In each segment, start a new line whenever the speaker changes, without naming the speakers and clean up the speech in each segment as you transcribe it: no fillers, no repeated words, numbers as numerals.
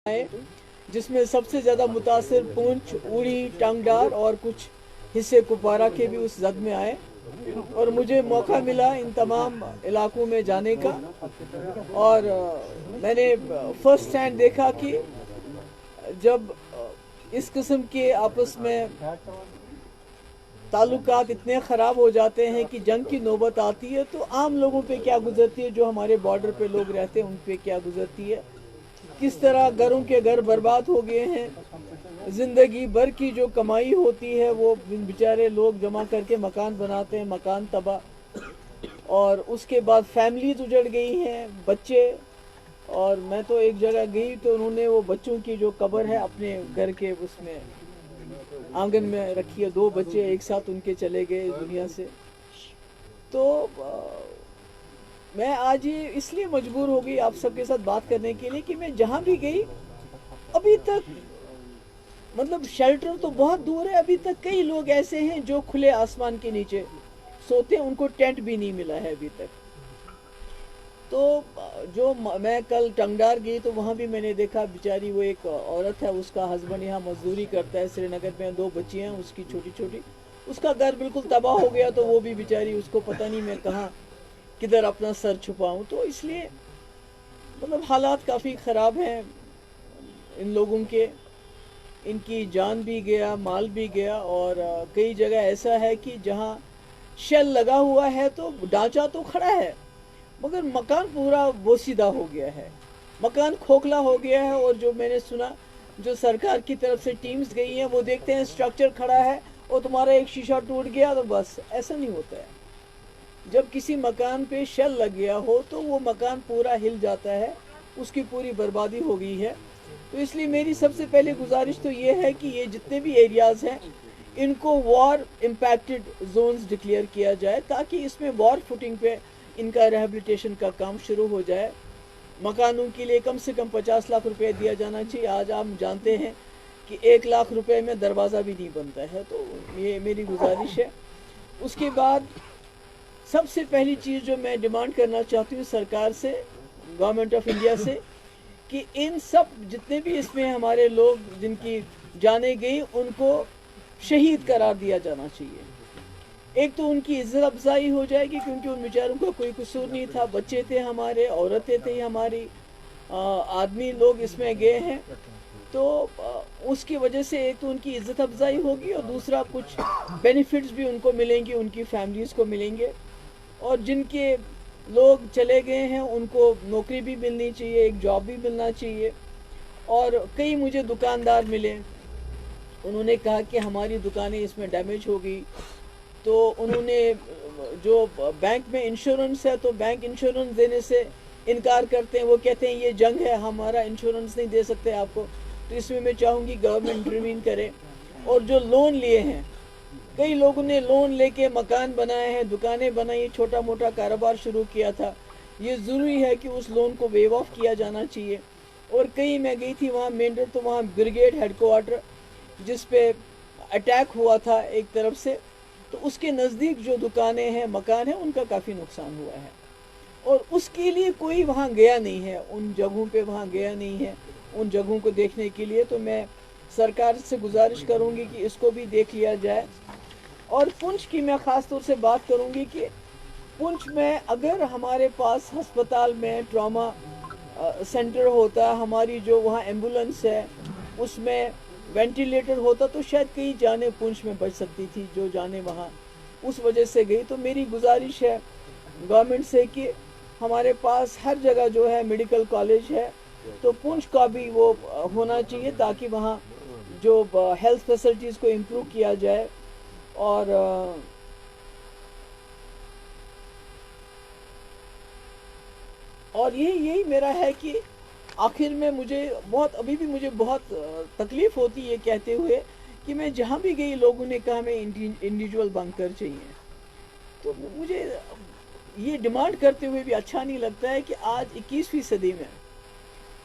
है, जिसमें सबसे ज़्यादा मुतासिर पुंछ, उड़ी, टंगडार और कुछ हिस्से कुपवारा के भी उस जद में आए और मुझे मौका मिला इन तमाम इलाकों में जाने का। और मैंने फर्स्ट हैंड देखा कि जब इस किस्म के आपस में ताल्लुकात इतने ख़राब हो जाते हैं कि जंग की नौबत आती है तो आम लोगों पे क्या गुजरती है, जो हमारे बॉर्डर पे लोग रहते हैं उन पे क्या गुजरती है, किस तरह घरों के घर बर्बाद हो गए हैं, ज़िंदगी भर की जो कमाई होती है वो बेचारे लोग जमा करके मकान बनाते हैं, मकान तबाह, और उसके बाद फैमिलीज उजड़ गई हैं, बच्चे। और मैं तो एक जगह गई तो उन्होंने वो बच्चों की जो कब्र है अपने घर के उसमें आंगन में रखी है, 2 बच्चे एक साथ उनके चले गए इस दुनिया से। तो मैं आज ये इसलिए मजबूर हो गई आप सबके साथ बात करने के लिए कि मैं जहाँ भी गई अभी तक, मतलब शेल्टर तो बहुत दूर है, अभी तक कई लोग ऐसे हैं जो खुले आसमान के नीचे सोते हैं, उनको टेंट भी नहीं मिला है अभी तक। तो जो मैं कल टंगडार गई तो वहाँ भी मैंने देखा, बेचारी वो एक औरत है, उसका हस्बैंड यहाँ मजदूरी करता है श्रीनगर में, 2 बच्ची हैं उसकी छोटी छोटी, उसका घर बिल्कुल तबाह हो गया, तो वो भी बेचारी, उसको पता नहीं मैं कहाँ किधर अपना सर छुपाऊं। तो इसलिए मतलब हालात काफ़ी ख़राब हैं इन लोगों के, इनकी जान भी गया, माल भी गया। और कई जगह ऐसा है कि जहाँ शेल लगा हुआ है तो ढांचा तो खड़ा है मगर मकान पूरा बोसीदा हो गया है, मकान खोखला हो गया है। और जो मैंने सुना, जो सरकार की तरफ से टीम्स गई हैं वो देखते हैं स्ट्रक्चर खड़ा है और तुम्हारा एक शीशा टूट गया तो बस, ऐसा नहीं होता है। जब किसी मकान पे शेल लग गया हो तो वो मकान पूरा हिल जाता है, उसकी पूरी बर्बादी हो गई है। तो इसलिए मेरी सबसे पहले गुजारिश तो ये है कि ये जितने भी एरियाज़ हैं इनको वॉर इम्पैक्टेड जोन्स डिक्लेयर किया जाए, ताकि इसमें वॉर फुटिंग पे इनका रिहेबिलिटेशन का काम शुरू हो जाए। मकानों के लिए कम से कम 50 लाख रुपए दिया जाना चाहिए। आज आप जानते हैं कि 1 लाख रुपए में दरवाज़ा भी नहीं बनता है। तो ये मेरी गुजारिश है। उसके बाद सबसे पहली चीज़ जो मैं डिमांड करना चाहती हूँ सरकार से, गवर्नमेंट ऑफ इंडिया से, कि इन सब जितने भी इसमें हमारे लोग जिनकी जाने गई उनको शहीद करार दिया जाना चाहिए। एक तो उनकी इज्जत अफजाई हो जाएगी क्योंकि उन बेचारों का कोई कसूर नहीं था, बच्चे थे हमारे, औरतें थी हमारी, आदमी लोग इसमें गए हैं। तो उसकी वजह से एक तो उनकी इज्जत अफजाई होगी और दूसरा कुछ बेनिफिट्स भी उनको मिलेंगे, उनकी फैमिलीज़ को मिलेंगे। और जिनके लोग चले गए हैं उनको नौकरी भी मिलनी चाहिए, एक जॉब भी मिलना चाहिए। और कई मुझे दुकानदार मिले, उन्होंने कहा कि हमारी दुकानें इसमें डैमेज हो गई, तो उन्होंने जो बैंक में इंश्योरेंस है तो बैंक इंश्योरेंस देने से इनकार करते हैं। वो कहते हैं ये जंग है, हमारा इंश्योरेंस नहीं दे सकते आपको। तो इसमें मैं चाहूँगी गवर्नमेंट इंटरवीन करे। और जो लोन लिए हैं, कई लोगों ने लोन लेके मकान बनाए हैं, दुकानें बनाई, छोटा मोटा कारोबार शुरू किया था, ये ज़रूरी है कि उस लोन को वेव ऑफ किया जाना चाहिए। और कई मैं गई थी वहाँ मेंढर, तो वहाँ ब्रिगेड हेडक्वार्टर जिस पे अटैक हुआ था एक तरफ से, तो उसके नज़दीक जो दुकानें हैं, मकान हैं, उनका काफ़ी नुकसान हुआ है। और उसके लिए कोई वहाँ गया नहीं है, उन जगहों पे वहाँ गया नहीं है उन जगहों को देखने के लिए। तो मैं सरकार से गुजारिश करूँगी कि इसको भी देख लिया जाए। और पुंछ की मैं ख़ास तौर से बात करूँगी कि पुंछ में अगर हमारे पास हस्पताल में ट्रॉमा सेंटर होता, हमारी जो वहाँ एम्बुलेंस है उसमें वेंटिलेटर होता, तो शायद कई जाने पुंछ में बच सकती थी, जो जाने वहाँ उस वजह से गई। तो मेरी गुजारिश है गवर्नमेंट से कि हमारे पास हर जगह जो है मेडिकल कॉलेज है, तो पुंछ का भी वो होना चाहिए ताकि वहाँ जो हेल्थ फैसिलिटीज़ को इम्प्रूव किया जाए। और यही मेरा है कि आखिर में अभी भी मुझे बहुत तकलीफ़ होती है कहते हुए कि मैं जहाँ भी गई लोगों ने कहा हमें इंडिविजुअल बंकर चाहिए। तो मुझे ये डिमांड करते हुए भी अच्छा नहीं लगता है कि आज 21वीं सदी में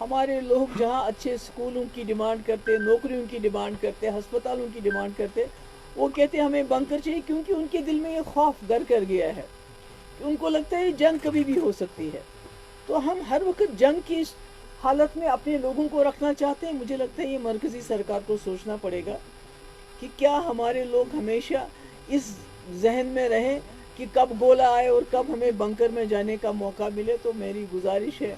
हमारे लोग जहाँ अच्छे स्कूलों की डिमांड करते, नौकरियों की डिमांड करते, अस्पतालों की डिमांड करते, वो कहते हमें बंकर चाहिए, क्योंकि उनके दिल में ये खौफ घर कर गया है कि उनको लगता है जंग कभी भी हो सकती है। तो हम हर वक्त जंग की हालत में अपने लोगों को रखना चाहते हैं। मुझे लगता है ये मरकज़ी सरकार को सोचना पड़ेगा कि क्या हमारे लोग हमेशा इस जहन में रहें कि कब गोला आए और कब हमें बंकर में जाने का मौका मिले। तो मेरी गुजारिश है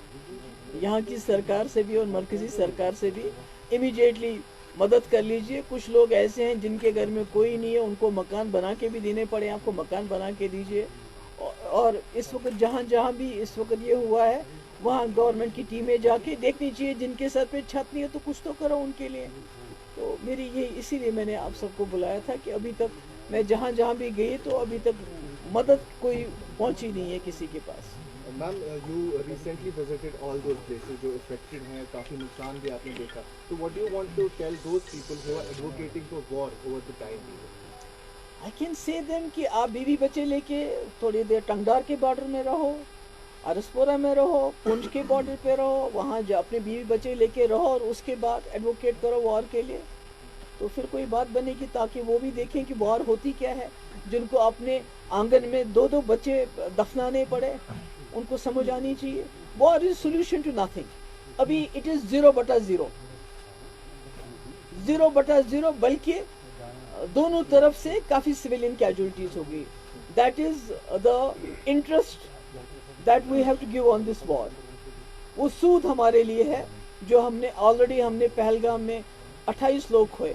यहाँ की सरकार से भी और मरकज़ी सरकार से भी, इमीडिएटली मदद कर लीजिए। कुछ लोग ऐसे हैं जिनके घर में कोई नहीं है, उनको मकान बना के भी देने पड़े, आपको मकान बना के दीजिए। और इस वक्त जहाँ भी इस वक्त ये हुआ है, वहाँ गवर्नमेंट की टीमें जाके देखनी चाहिए, जिनके सर पे छत नहीं है तो कुछ तो करो उनके लिए। तो मेरी ये, इसीलिए मैंने आप सबको बुलाया था कि अभी तक मैं जहाँ भी गई तो अभी तक मदद कोई पहुँची नहीं है किसी के पास।
Ma'am, you recently visited all those places जो इफेक्टेड हैं, काफ़ी नुकसान भी आपने देखा, तो what do you want to tell those people who are advocating for war over the time?
I can say them कि आप बीवी बच्चे लेके थोड़ी देर टंगडार के बॉर्डर में रहो, अरसपोरा में रहो, पुंछ के बॉर्डर पे रहो, वहाँ जो अपने बीवी बच्चे लेके रहो और उसके बाद एडवोकेट करो वॉर के लिए। तो फिर कोई बात बनेगी, ताकि वो भी देखें कि वॉर होती क्या है। जिनको अपने आंगन में 2-2 बच्चे दफनाने पड़े, उनको समझ आनी चाहिए war is solution to nothing. अभी इट इज 0/0, 0/0, बल्कि दोनों तरफ से काफी सिविलियन कैजुअलिटीज होगी। That is the interest that we have to give on this war. वो सूद हमारे लिए है जो हमने पहलगाम में 28 लोग खोए,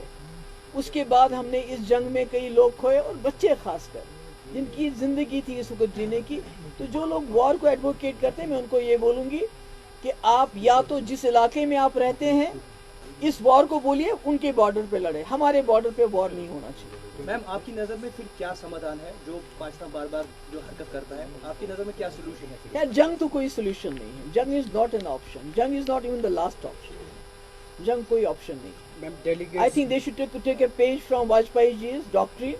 उसके बाद हमने इस जंग में कई लोग खोए, और बच्चे खासकर जिनकी जिंदगी थी इस वक्त जीने की। तो जो लोग वॉर को एडवोकेट करते हैं, मैं उनको ये बोलूँगी कि आप या तो जिस इलाके में आप रहते हैं इस वॉर को बोलिए, उनके बॉर्डर पे लड़े, हमारे बॉर्डर पे वॉर नहीं होना चाहिए।
मैम, आपकी नज़र में फिर क्या समाधान है? जो पाकिस्तान बार बार जो हरकत करता है, आपकी नज़र में क्या सोल्यूशन है?
यार, जंग तो कोई सोल्यूशन नहीं है। जंग इज नॉट एन ऑप्शन, जंग is not even the last option. जंग कोई ऑप्शन नहीं।
Ma'am, delegates,
I think they should take a page from Vajpayee ji doctrine,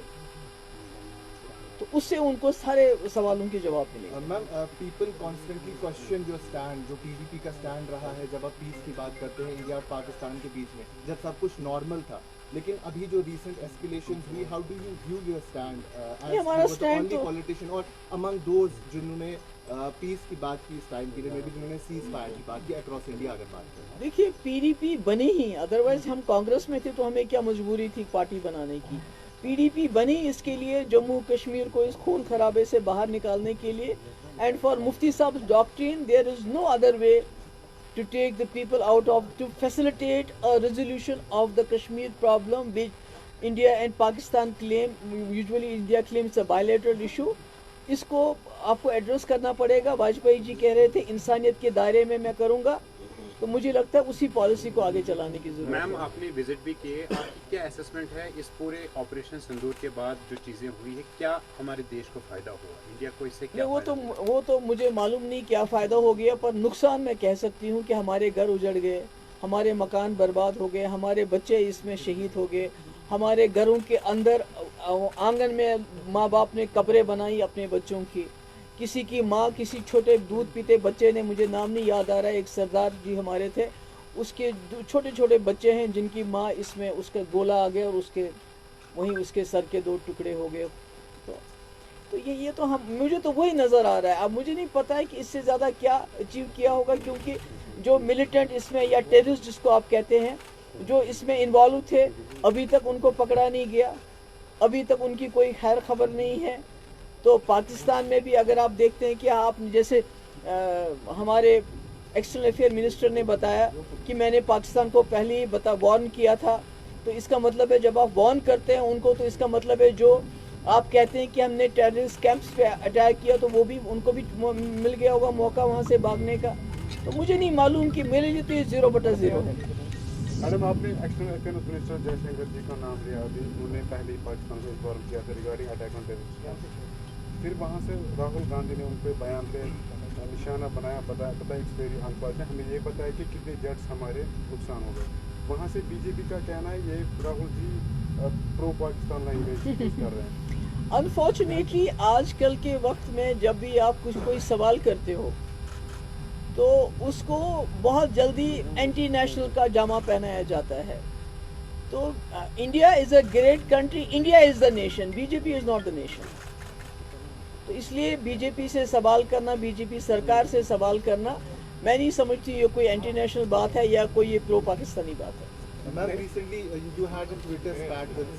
तो उससे उनको सारे सवालों के जवाब मिलेंगे।
Ma'am, people constantly question your stand, जो पीडीपी का स्टैंड रहा है जब आप पीस की बात करते हैं इंडिया और पाकिस्तान के बीच में, जब सब कुछ नॉर्मल था। लेकिन अभी जो रीसेंट एस्केलेशंस हुई, how do you view your stand as the only politician और अमंग दोज जिन्होंने पीस की बात की इस टाइम पीरियड में भी, जिन्होंने सीज फायर की बात की अक्रॉस इंडिया? अगर बात करें,
देखिए, पीडीपी बनी ही, अदरवाइज हम कांग्रेस में थे तो हमें क्या मजबूरी थी पार्टी बनाने की। पीडीपी बनी इसके लिए, जम्मू कश्मीर को इस खून खराबे से बाहर निकालने के लिए। And for Mufti Sahab doctrine there is no other way to take the people out of, to facilitate a resolution of the Kashmir problem which India and Pakistan claim. Usually India claims a bilateral issue. इसको आपको address करना पड़ेगा। वाजपेयी जी कह रहे थे इंसानियत के दायरे में मैं करूँगा, तो मुझे लगता है उसी पॉलिसी को आगे चलाने की जरूरत है।
मैम, आपने विजिट भी किए, आपकी क्या असेसमेंट है इस पूरे ऑपरेशन सिंदूर के बाद जो चीज़ें हुई है, क्या हमारे देश को फ़ायदा हुआ, इंडिया को इससे क्या?
वो तो मुझे मालूम नहीं क्या फ़ायदा हो गया, पर नुकसान मैं कह सकती हूँ कि हमारे घर उजड़ गए, हमारे मकान बर्बाद हो गए, हमारे बच्चे इसमें शहीद हो गए, हमारे घरों के अंदर आंगन में माँ बाप ने कब्रें बनाई अपने बच्चों की। किसी की माँ, किसी छोटे दूध पीते बच्चे ने, मुझे नाम नहीं याद आ रहा है, एक सरदार जी हमारे थे, उसके छोटे छोटे बच्चे हैं जिनकी माँ इसमें उसका गोला आ गया और उसके सर के 2 टुकड़े हो गए। तो ये तो मुझे तो वही नज़र आ रहा है। अब मुझे नहीं पता है कि इससे ज़्यादा क्या अचीव किया होगा, क्योंकि जो मिलिटेंट इसमें या टेररिस्ट जिसको आप कहते हैं, जो इसमें इन्वॉल्व थे, अभी तक उनको पकड़ा नहीं गया, अभी तक उनकी कोई खैर खबर नहीं है। तो पाकिस्तान में भी अगर आप देखते हैं कि आप जैसे हमारे एक्सटर्नल अफेयर मिनिस्टर ने बताया कि मैंने पाकिस्तान को पहले ही वार्न किया था, तो इसका मतलब है जब आप वार्न करते हैं उनको, तो इसका मतलब है जो आप कहते हैं कि हमने टेररिस्ट कैंप्स पे अटैक किया, तो वो भी उनको भी मिल गया होगा मौका वहाँ से भागने का। तो मुझे नहीं मालूम कि मेरे लिए तो ये 0/0 है।
मैडम, आपने एक्सटर्नल अफेयर मिनिस्टर जयशंकर जी का नाम लिया, अभी उन्होंने पहले ही पाकिस्तान को वार्न किया था रिगार्डिंग अटैक ऑन टेररिस्ट। फिर वहाँ से राहुल गांधी ने उन पर बयान पे निशाना बनाया, पता इट्स वेरी अनफॉर्चुनेट, हमें ये पता है कि कितने जेट्स हमारे नुकसान हो गए। वहाँ से बीजेपी का कहना है ये Rahul ji pro Pakistan language use कर रहे हैं।
अनफॉर्चुनेटली आजकल के वक्त में जब भी आप कोई सवाल करते हो तो उसको बहुत जल्दी एंटी नेशनल का जामा पहनाया जाता है। तो India is a great country, India is the nation, BJP is not the nation. तो इसलिए बीजेपी से सवाल करना, बीजेपी सरकार से सवाल करना मैं नहीं समझती ये कोई एंटी नेशनल बात है या कोई ये प्रो पाकिस्तानी बात है.
Ma'am, recently you had a Twitter spat with